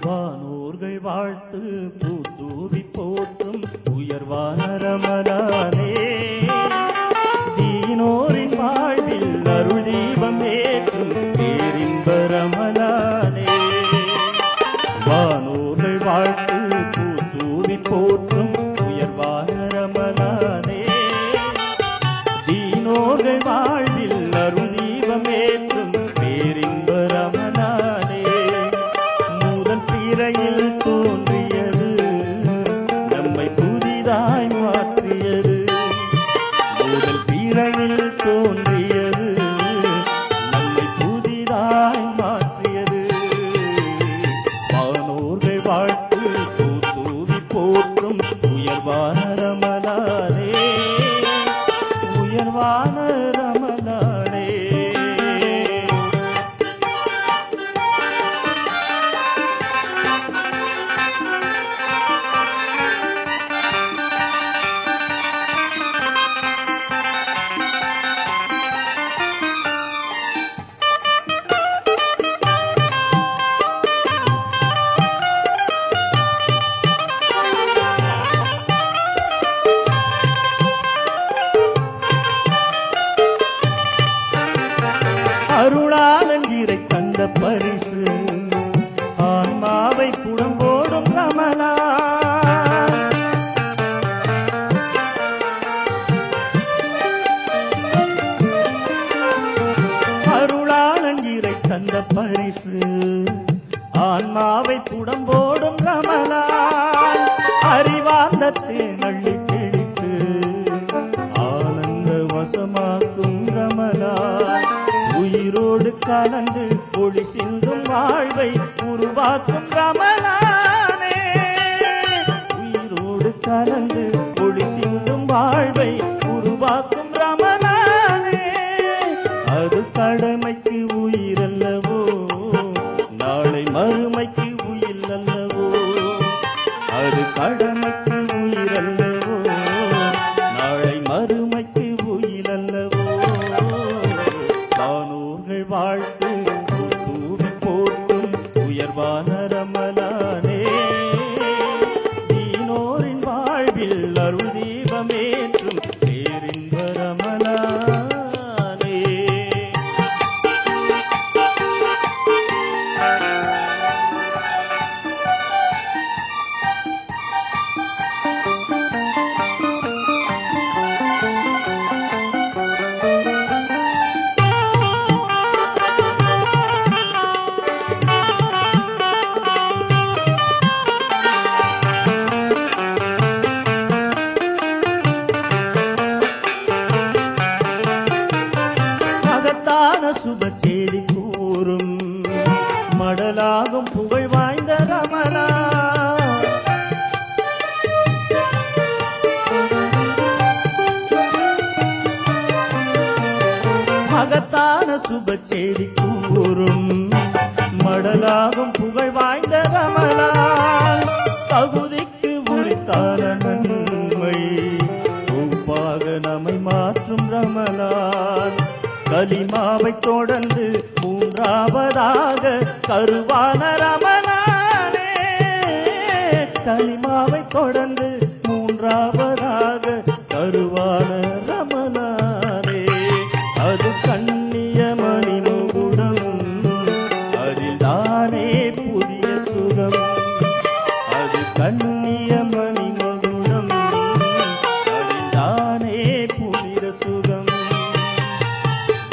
வானோர்கள் வாழ்த்து பூத்தூவி போற்றும் உயர்வான ரமலானே, தீனோரின் வாழ்வில் அருள் தீபம் ஏற்றும் பேரின்ப ரமலானே. வானோர்கள் வாழ்த்து பூத்தூவி போற்றும் உயர்வான ரமலானே, தீனோர்கள் வாழ்வில் அருள் தீபம் ஏற்றும் பேரின்ப ரமலானே. முதல் பிறையில் தோன்றியது நம்மை புதிதாய் மாற்றியது, முதல் பிறையில் தோன்றியது நம்மை புதிதாய் மாற்றியது. வானோர்கள் வாழ்த்து பூத்தூவி போற்றும் உயர்வான ரமலானே, உயர்வான ரமலானே. அருளாளன் இறை தந்த பரிசு ஆன்மாவை புடம்போடும் ரமலான். அருளாளன் இறை தந்த பரிசு ஆன்மாவை புடம்போடும் ரமலான். அறிவார்ந்த தேனள்ளி தெளித்து ஆனந்த வசமாக்கும் ரமலான். உயிரோடு கலந்து ஒளி சிந்தும் வாழ்வை உருவாக்கும் ரமலானே, உயிரோடு கலந்து ஒளி சிந்தும் வாழ்வை உருவாக்கும் ரமலானே. அது கடமைக்கு உயிரல்லவோ, நாளை மறுமைக்கு உயிர் அல்லவோ. அது கடமைக்கு உயிரல்லவோ, நாளை மறுமைக்கு உயிர் அல்லவோ. வானோர்கள் வாழ்த்து பூத்தூவி போற்றும் உயர்வான ரமலானே, தீனோரின் வாழ்வில் அருள் தீபமேற்றும் பேரின்ப ரமலானே. சுப செய்தி கூறும் மடலாகும் புகழ் வாய்ந்த ரமலான். மகத்தான சுப செய்தி கூறும் மடலாகும் புகழ் வாய்ந்த ரமலான். தகுதிக்கு உரித்தான நன்மை தொகுப்பாக நம்மை மாற்றும் ரமலான். கலிமாவை தொடர்ந்து மூன்றாவதாக கருவான ரமலானே, கலிமாவை தொடர்ந்து மூன்றாவதாக கருவான ரமலானே. அது கண்ணிய மணிமுகுடம், அதில் தானே புதிய சுகம். அது கண்ணிய மணிமுகுடம், அதில் தானே புதிய சுகம்.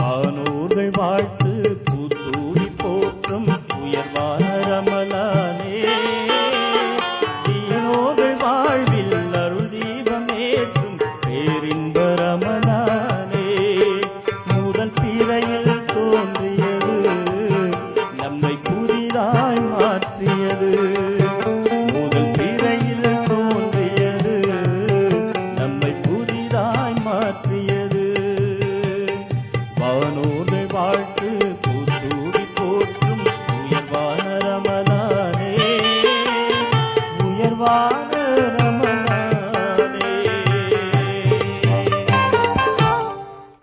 வானோர்கள் வாழ்த்து பூத்தூவி போற்றும் உயர்வான ரமலானே, தீனோர்கள் வாழ்வில் அருள் தீபமேற்றும் பேரின்ப ரமலானே. முதல் பிறையில் தோன்றியது நம்மை புதிதாய் மாற்றியது, முதல் பிறையில் தோன்றியது நம்மை புதிதாய் மாற்றியது. வானோர்கள் வாழ்த்து